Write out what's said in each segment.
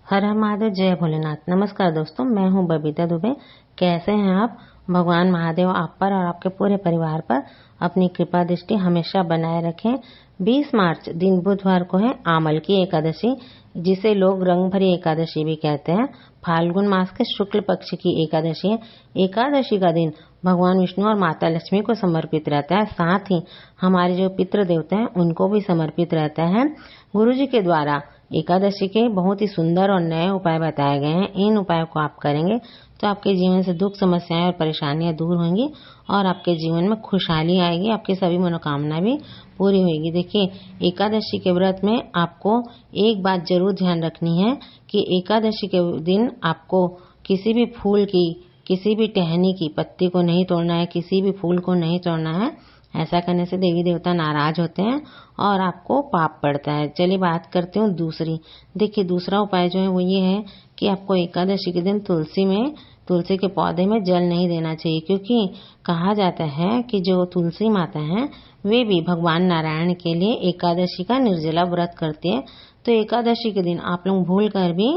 हर हर महादेव, जय भोलेनाथ। नमस्कार दोस्तों, मैं हूं बबीता दुबे। कैसे हैं आप? भगवान महादेव आप पर और आपके पूरे परिवार पर अपनी कृपा दृष्टि हमेशा बनाए रखें। 20 मार्च दिन बुधवार को है आमल की एकादशी, जिसे लोग रंग भरी एकादशी भी कहते हैं। फाल्गुन मास के शुक्ल पक्ष की एकादशी है। एकादशी का दिन भगवान विष्णु और माता लक्ष्मी को समर्पित रहता है। साथ ही हमारे जो पितृ देवता हैं उनको भी समर्पित रहता है। गुरु जी के द्वारा एकादशी के बहुत ही सुंदर और नए उपाय बताए गए हैं। इन उपायों को आप करेंगे तो आपके जीवन से दुख, समस्याएं और परेशानियां दूर होंगी और आपके जीवन में खुशहाली आएगी। आपकी सभी मनोकामना भी पूरी होगी। देखिए, एकादशी के व्रत में आपको एक बात जरूर ध्यान रखनी है कि एकादशी के दिन आपको किसी भी फूल की, किसी भी टहनी की पत्ती को नहीं तोड़ना है, किसी भी फूल को नहीं तोड़ना है। ऐसा करने से देवी देवता नाराज होते हैं और आपको पाप पड़ता है। चलिए बात करते हूँ दूसरी। देखिए, दूसरा उपाय जो है वो ये है कि आपको एकादशी के दिन तुलसी के पौधे में जल नहीं देना चाहिए, क्योंकि कहा जाता है कि जो तुलसी माता हैं वे भी भगवान नारायण के लिए एकादशी का निर्जला व्रत करती है। तो एकादशी के दिन आप लोग भूल कर भी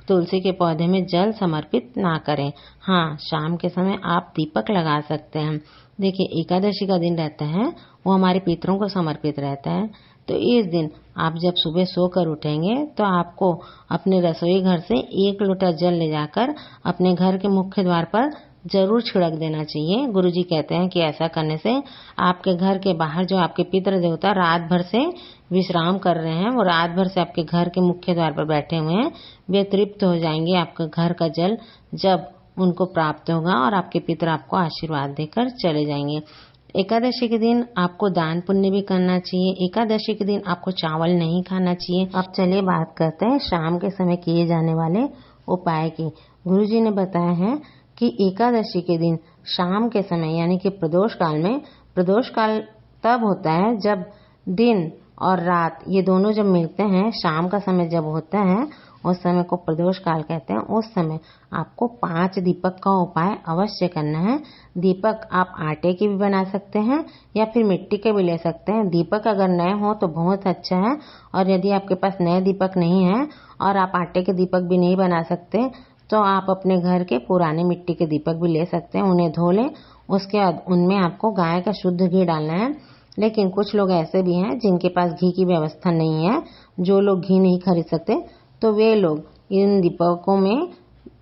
तुलसी के पौधे में जल समर्पित ना करें। हाँ, शाम के समय आप दीपक लगा सकते हैं। देखिए, एकादशी का दिन रहता है वो हमारे पितरों को समर्पित रहता है। तो इस दिन आप जब सुबह सोकर उठेंगे तो आपको अपने रसोई घर से 1 लोटा जल ले जाकर अपने घर के मुख्य द्वार पर जरूर छिड़क देना चाहिए। गुरुजी कहते हैं कि ऐसा करने से आपके घर के बाहर जो आपके पितृ देवता रात भर से विश्राम कर रहे हैं, वो रात भर से आपके घर के मुख्य द्वार पर बैठे हुए हैं, वे तृप्त हो जाएंगे आपके घर का जल जब उनको प्राप्त होगा और आपके पितर आपको आशीर्वाद देकर चले जाएंगे। एकादशी के दिन आपको दान पुण्य भी करना चाहिए। एकादशी के दिन आपको चावल नहीं खाना चाहिए। अब चलिए बात करते हैं शाम के समय किए जाने वाले उपाय की। गुरुजी ने बताया है कि एकादशी के दिन शाम के समय यानी कि प्रदोष काल में, प्रदोष काल तब होता है जब दिन और रात ये दोनों जब मिलते हैं, शाम का समय जब होता है उस समय को प्रदोष काल कहते हैं। उस समय आपको 5 दीपक का उपाय अवश्य करना है। दीपक आप आटे के भी बना सकते हैं या फिर मिट्टी के भी ले सकते हैं। दीपक अगर नए हो तो बहुत अच्छा है, और यदि आपके पास नए दीपक नहीं है और आप आटे के दीपक भी नहीं बना सकते तो आप अपने घर के पुराने मिट्टी के दीपक भी ले सकते हैं। उन्हें धो लें, उसके बाद उनमें आपको गाय का शुद्ध घी डालना है। लेकिन कुछ लोग ऐसे भी हैं जिनके पास घी की व्यवस्था नहीं है, जो लोग घी नहीं खरीद सकते, तो वे लोग इन दीपकों में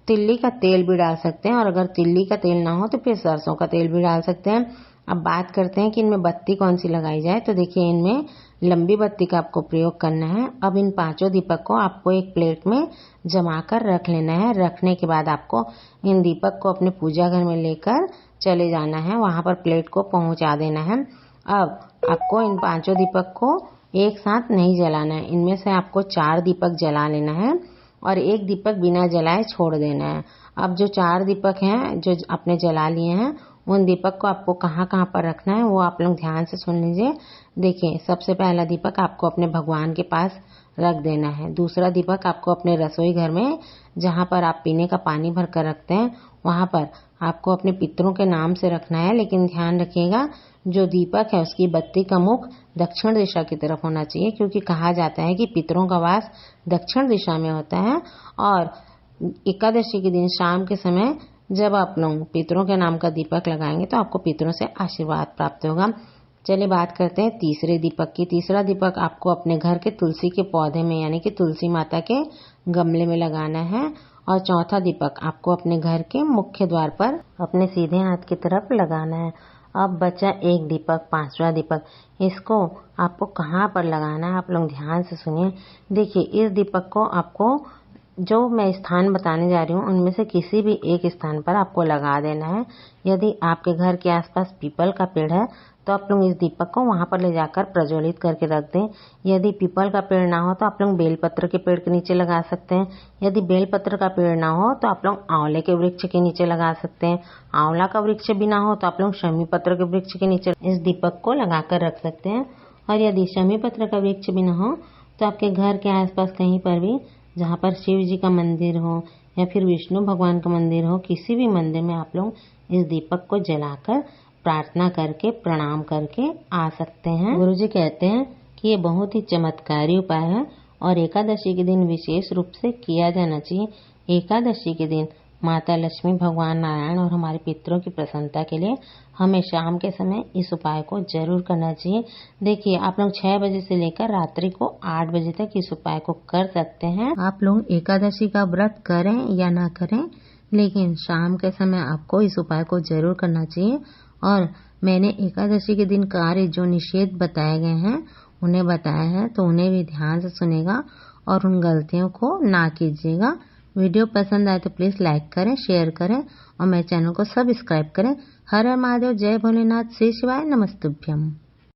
तिल्ली का तेल भी डाल सकते हैं, और अगर तिल्ली का तेल ना हो तो फिर सरसों का तेल भी डाल सकते हैं। अब बात करते हैं कि इनमें बत्ती कौन सी लगाई जाए। तो देखिए, इनमें लंबी बत्ती का आपको प्रयोग करना है। अब इन 5 दीपक को आपको एक प्लेट में जमा कर रख लेना है। रखने के बाद आपको इन दीपक को अपने पूजा घर में लेकर चले जाना है, वहां पर प्लेट को पहुंचा देना है। अब आपको इन 5 दीपक को एक साथ नहीं जलाना है। इनमें से आपको 4 दीपक जला लेना है और 1 दीपक बिना जलाए छोड़ देना है। अब जो 4 दीपक हैं जो आपने जला लिए हैं, उन दीपक को आपको कहाँ कहाँ पर रखना है वो आप लोग ध्यान से सुन लीजिए। देखिए, सबसे पहला दीपक आपको अपने भगवान के पास रख देना है। दूसरा दीपक आपको अपने रसोई घर में, जहाँ पर आप पीने का पानी भर कर रखते हैं, वहाँ पर आपको अपने पितरों के नाम से रखना है। लेकिन ध्यान रखिएगा, जो दीपक है उसकी बत्ती का मुख दक्षिण दिशा की तरफ होना चाहिए, क्योंकि कहा जाता है कि पितरों का वास दक्षिण दिशा में होता है। और एकादशी के दिन शाम के समय जब आप लोग पितरों के नाम का दीपक लगाएंगे तो आपको पितरों से आशीर्वाद प्राप्त होगा। चलिए बात करते हैं तीसरे दीपक की। तीसरा दीपक आपको अपने घर के तुलसी के पौधे में यानी कि तुलसी माता के गमले में लगाना है। और चौथा दीपक आपको अपने घर के मुख्य द्वार पर अपने सीधे हाथ की तरफ लगाना है। अब बचा एक दीपक, 5वां दीपक। इसको आपको कहाँ पर लगाना है आप लोग ध्यान से सुनिए। देखिए, इस दीपक को आपको, जो मैं स्थान बताने जा रही हूँ उनमें से किसी भी एक स्थान पर आपको लगा देना है। यदि आपके घर के आसपास पीपल का पेड़ है तो आप लोग इस दीपक को वहां पर ले जाकर प्रज्वलित करके रख दें। यदि पीपल का पेड़ ना हो तो आप लोग बेलपत्र के पेड़ के नीचे लगा सकते हैं। यदि बेलपत्र का पेड़ ना हो तो आप लोग आंवले के वृक्ष के नीचे लगा सकते हैं। आंवला का वृक्ष भी ना हो तो आप लोग शमी पत्र के वृक्ष के नीचे इस दीपक को लगाकर रख सकते हैं। और यदि शमी पत्र का वृक्ष भी ना हो तो आपके घर के आसपास कहीं पर भी, जहाँ पर शिव जी का मंदिर हो या फिर विष्णु भगवान का मंदिर हो, किसी भी मंदिर में आप लोग इस दीपक को जलाकर प्रार्थना करके, प्रणाम करके आ सकते हैं। गुरुजी कहते हैं कि ये बहुत ही चमत्कारी उपाय है और एकादशी के दिन विशेष रूप से किया जाना चाहिए। एकादशी के दिन माता लक्ष्मी, भगवान नारायण और हमारे पितरों की प्रसन्नता के लिए हमें शाम के समय इस उपाय को जरूर करना चाहिए। देखिए, आप लोग 6 बजे से लेकर रात्रि को 8 बजे तक इस उपाय को कर सकते हैं। आप लोग एकादशी का व्रत करें या ना करें, लेकिन शाम के समय आपको इस उपाय को जरूर करना चाहिए। और मैंने एकादशी के दिन कार्य जो निषेध बताए गए हैं उन्हें बताया है, तो उन्हें भी ध्यान से सुनेगा और उन गलतियों को ना कीजिएगा। वीडियो पसंद आए तो प्लीज लाइक करें, शेयर करें और मेरे चैनल को सब्सक्राइब करें। हर हर महादेव, जय भोलेनाथ, श्री शिवाय, नमस्तुभ्यम।